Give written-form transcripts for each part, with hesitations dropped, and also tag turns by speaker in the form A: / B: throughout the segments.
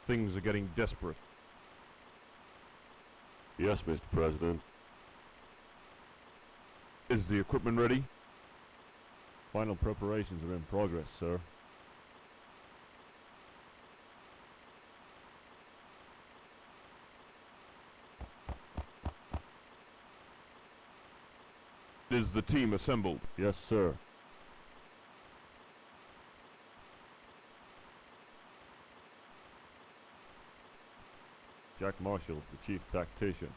A: Things are getting desperate.
B: Yes, Mr. President.
A: Is the equipment ready?
B: Final preparations are in progress, sir.
A: Is the team assembled?
B: Yes, sir. Jack Marshall's the chief tactician.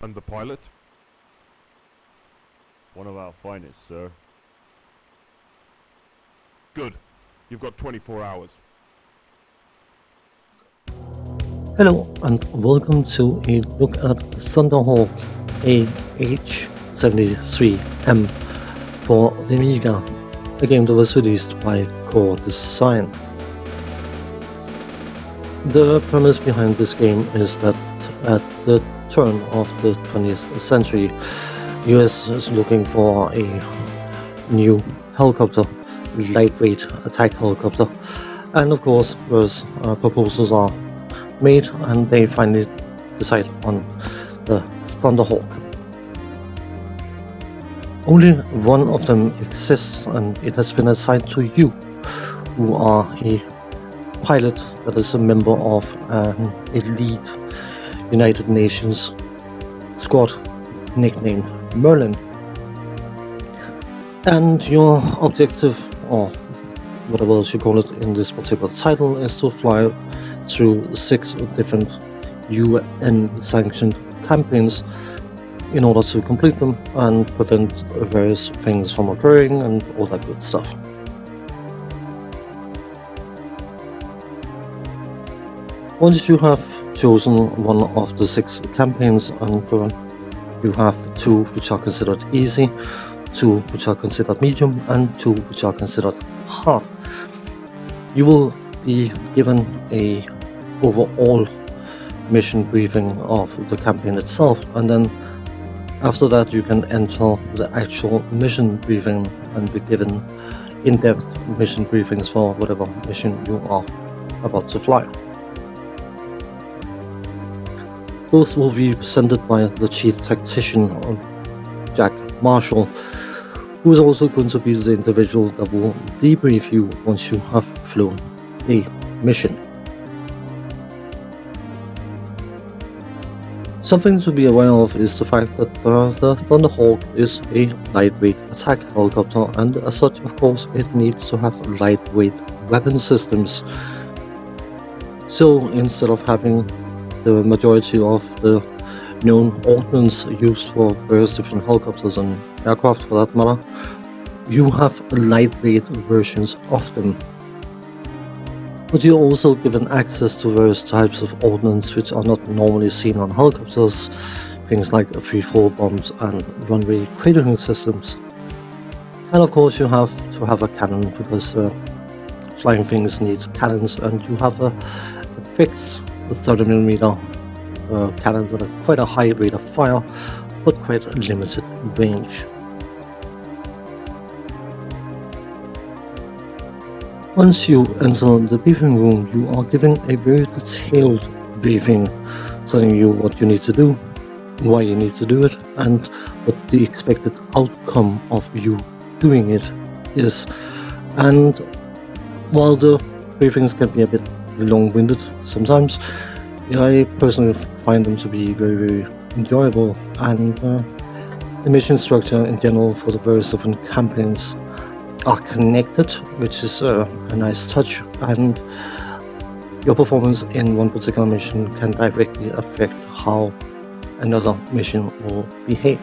A: And the pilot?
B: One of our finest, sir.
A: Good. You've got 24 hours.
C: Hello and welcome to a look at Thunderhawk AH-73M for the Amiga, a game that was released by Core Design. The premise behind this game is that at the turn of the 20th century, US is looking for a new helicopter, lightweight attack helicopter, and of course those proposals are made and they finally decide on the Thunderhawk. Only one of them exists and it has been assigned to you, who are a pilot that is a member of an elite United Nations squad nicknamed Merlin. And your objective, or whatever else you call it in this particular title, is to fly through 6 different UN-sanctioned campaigns in order to complete them and prevent various things from occurring and all that good stuff. Once you have chosen one of the 6 campaigns, and you have 2 which are considered easy, 2 which are considered medium, and 2 which are considered hard, you will be given a overall mission briefing of the campaign itself, and then after that you can enter the actual mission briefing and be given in-depth mission briefings for whatever mission you are about to fly. Those will be presented by the chief tactician, Jack Marshall, who is also going to be the individual that will debrief you once you have flown a mission. Something to be aware of is the fact that the Thunderhawk is a lightweight attack helicopter, and as such, of course, it needs to have lightweight weapon systems. So instead of having the majority of the known ordnance used for various different helicopters and aircraft for that matter, you have lightweight versions of them. But you're also given access to various types of ordnance which are not normally seen on helicopters, things like free-fall bombs and runway cratering systems. And of course you have to have a cannon, because flying things need cannons, and you have a fixed 30mm cannon with quite a high rate of fire, but quite a limited range. Once you enter the briefing room, you are given a very detailed briefing telling you what you need to do, why you need to do it, and what the expected outcome of you doing it is. And while the briefings can be a bit long-winded sometimes, I personally find them to be very, very enjoyable, and the mission structure in general for the various different campaigns are connected, which is a nice touch, and your performance in one particular mission can directly affect how another mission will behave.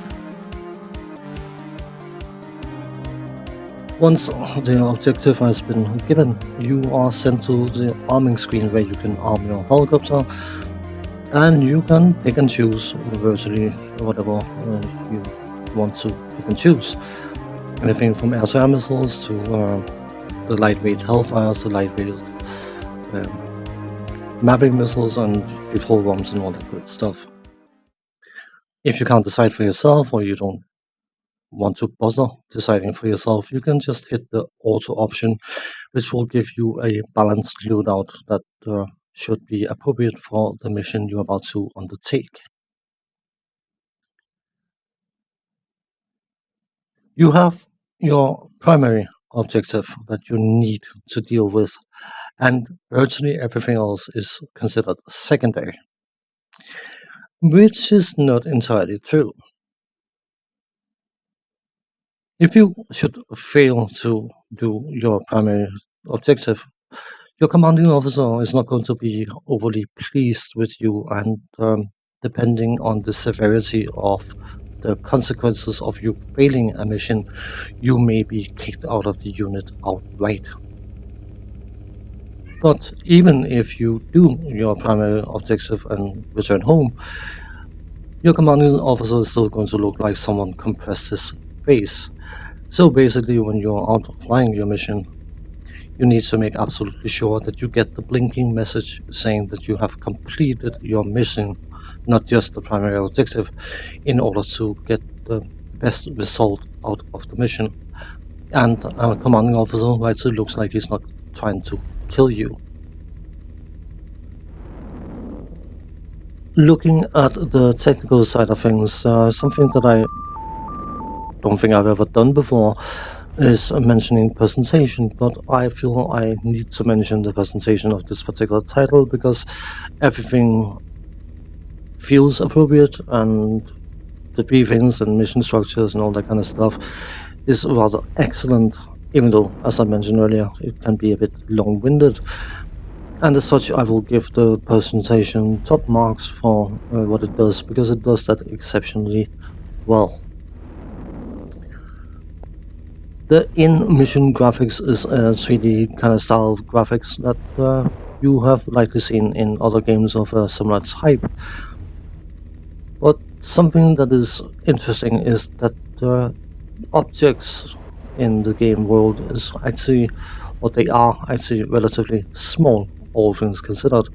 C: Once the objective has been given, you are sent to the arming screen where you can arm your helicopter, and you can pick and choose virtually whatever you want to pick and choose. Anything from air-to-air missiles to the lightweight Hellfires, the lightweight mapping missiles, and lethal bombs and all that good stuff. If you can't decide for yourself, or you don't want to bother deciding for yourself, you can just hit the auto option, which will give you a balanced loadout that should be appropriate for the mission you're about to undertake. You have your primary objective that you need to deal with, and virtually everything else is considered secondary, which is not entirely true. If you should fail to do your primary objective, your commanding officer is not going to be overly pleased with you, and depending on the severity of the consequences of you failing a mission, you may be kicked out of the unit outright. But even if you do your primary objective and return home, your commanding officer is still going to look like someone compressed his face. So basically, when you're out flying your mission, you need to make absolutely sure that you get the blinking message saying that you have completed your mission, not just the primary objective, in order to get the best result out of the mission. And our commanding officer actually looks like he's not trying to kill you. Looking at the technical side of things, something that I don't think I've ever done before is mentioning presentation, but I feel I need to mention the presentation of this particular title because everything feels appropriate, and the briefings and mission structures and all that kind of stuff is rather excellent, even though, as I mentioned earlier, it can be a bit long-winded. And as such, I will give the presentation top marks for what it does, because it does that exceptionally well. The in-mission graphics is a 3D kind of style of graphics that you have likely seen in other games of a similar type. But something that is interesting is that objects in the game world is actually, or they are actually relatively small, all things considered.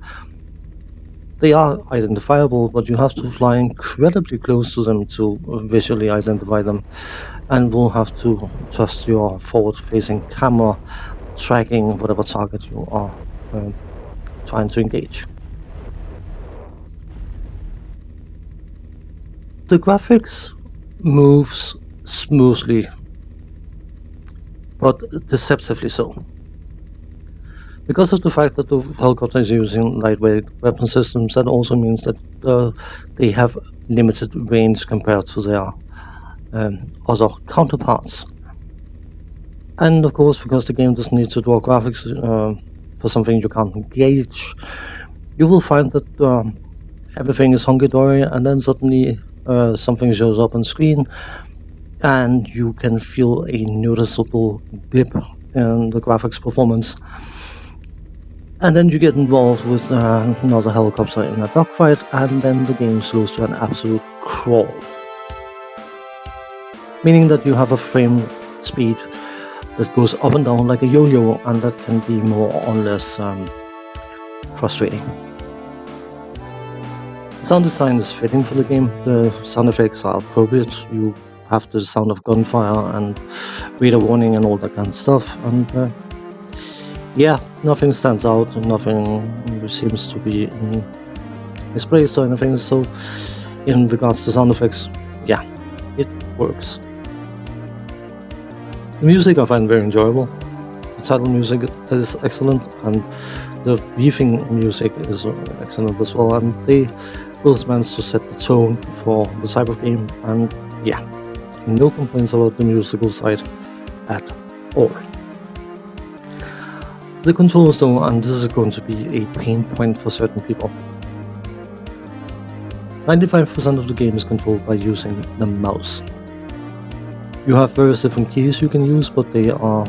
C: They are identifiable, but you have to fly incredibly close to them to visually identify them, and will have to trust your forward-facing camera tracking whatever target you are trying to engage. The graphics moves smoothly, but deceptively so. Because of the fact that the helicopter is using lightweight weapon systems, that also means that they have limited range compared to their other counterparts. And of course, because the game doesn't need to draw graphics for something you can't gauge, you will find that everything is hunky-dory, and then suddenly something shows up on screen and you can feel a noticeable dip in the graphics performance. And then you get involved with another helicopter in a dogfight, and then the game slows to an absolute crawl. Meaning that you have a frame speed that goes up and down like a yo-yo, and that can be more or less frustrating. The sound design is fitting for the game. The sound effects are appropriate. You have the sound of gunfire and radar warning and all that kind of stuff, and yeah, nothing stands out, nothing seems to be misplaced or anything, so in regards to sound effects, yeah, it works. The music I find very enjoyable. The title music is excellent, and the briefing music is excellent as well, and they both managed to set the tone for the type of game, and yeah, no complaints about the musical side at all. The controls though, and this is going to be a pain point for certain people. 95% of the game is controlled by using the mouse. You have various different keys you can use, but they are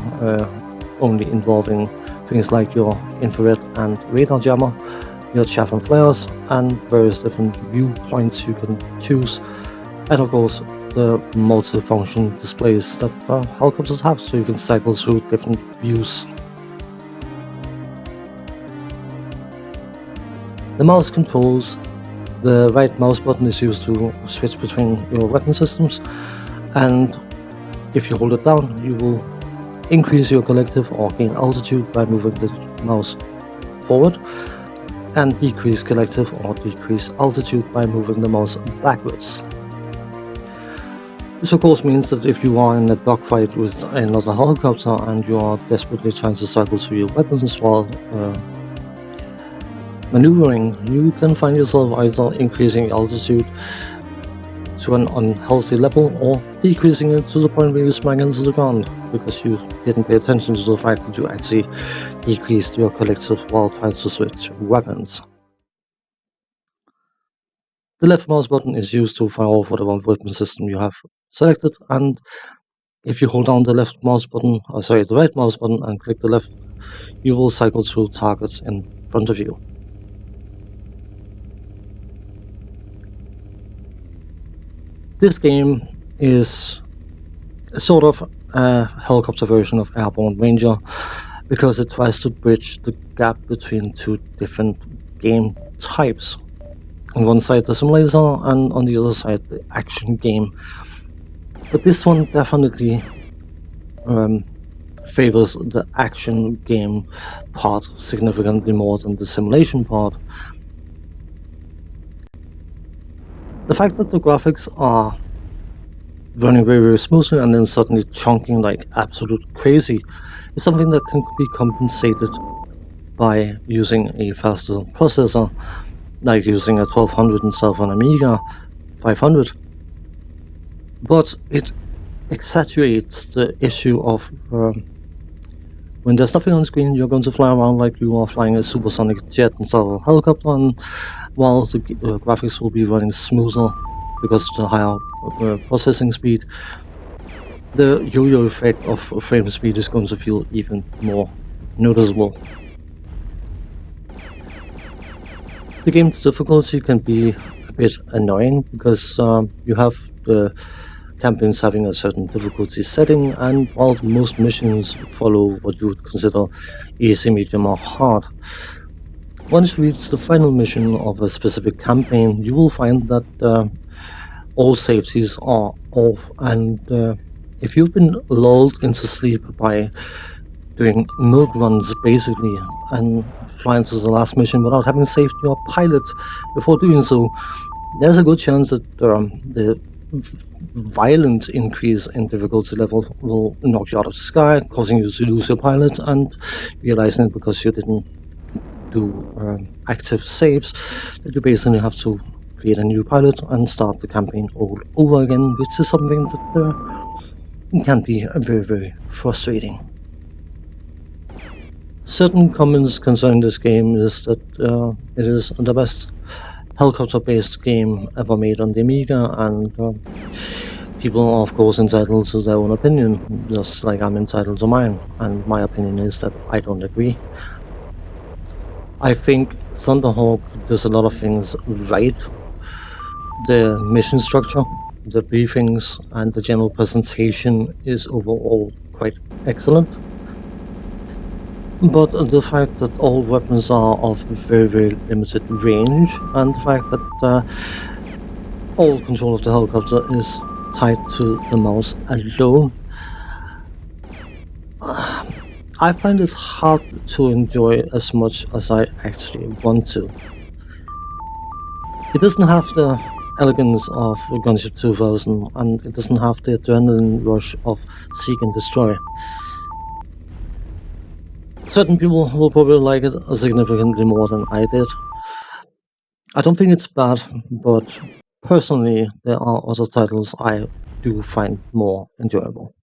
C: only involving things like your infrared and radar jammer, your chaff and flares, and various different viewpoints you can choose, and of course the multi-function displays that helicopters have, so you can cycle through different views. The mouse controls. The right mouse button is used to switch between your weapon systems, and if you hold it down, you will increase your collective or gain altitude by moving the mouse forward, and decrease collective or decrease altitude by moving the mouse backwards. This of course means that if you are in a dogfight with another helicopter and you are desperately trying to cycle through your weapons while maneuvering, you can find yourself either increasing altitude to an unhealthy level or decreasing it to the point where you smack into the ground because you didn't pay attention to the fact that you actually decreased your collective while trying to switch weapons. The left mouse button is used to fire off whatever weapon system you have selected, and if you hold down the right mouse button and click the left, you will cycle through targets in front of you. This game is sort of a helicopter version of Airborne Ranger because it tries to bridge the gap between two different game types. On one side the simulator and on the other side the action game. But this one definitely favors the action game part significantly more than the simulation part. The fact that the graphics are running very smoothly and then suddenly chunking like absolute crazy is something that can be compensated by using a faster processor, like using a 1200 instead of an Amiga 500. But it exaggerates the issue of when there's nothing on screen, you're going to fly around like you are flying a supersonic jet instead of a helicopter, and while the graphics will be running smoother because of the higher processing speed, the yo-yo effect of frame speed is going to feel even more noticeable. The game's difficulty can be a bit annoying because you have the campaigns having a certain difficulty setting, and while most missions follow what you would consider easy, medium or hard, once you reach the final mission of a specific campaign, you will find that all safeties are off, and if you've been lulled into sleep by doing milk runs basically and flying to the last mission without having saved your pilot before doing so, there's a good chance that the violent increase in difficulty level will knock you out of the sky, causing you to lose your pilot, and realizing it because you didn't do active saves, that you basically have to create a new pilot and start the campaign all over again, which is something that can be very frustrating. Certain comments concerning this game is that it is the best helicopter-based game ever made on the Amiga, and people are of course entitled to their own opinion, just like I'm entitled to mine, and my opinion is that I don't agree. I think Thunderhawk does a lot of things right. The mission structure, the briefings, and the general presentation is overall quite excellent. But the fact that all weapons are of very limited range, and the fact that all control of the helicopter is tied to the mouse alone, I find it hard to enjoy as much as I actually want to. It doesn't have the elegance of Gunship 2000, and it doesn't have the adrenaline rush of Seek and Destroy. Certain people will probably like it significantly more than I did. I don't think it's bad, but personally there are other titles I do find more enjoyable.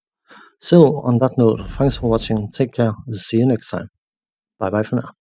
C: So on that note, thanks for watching, take care, see you next time. Bye bye for now.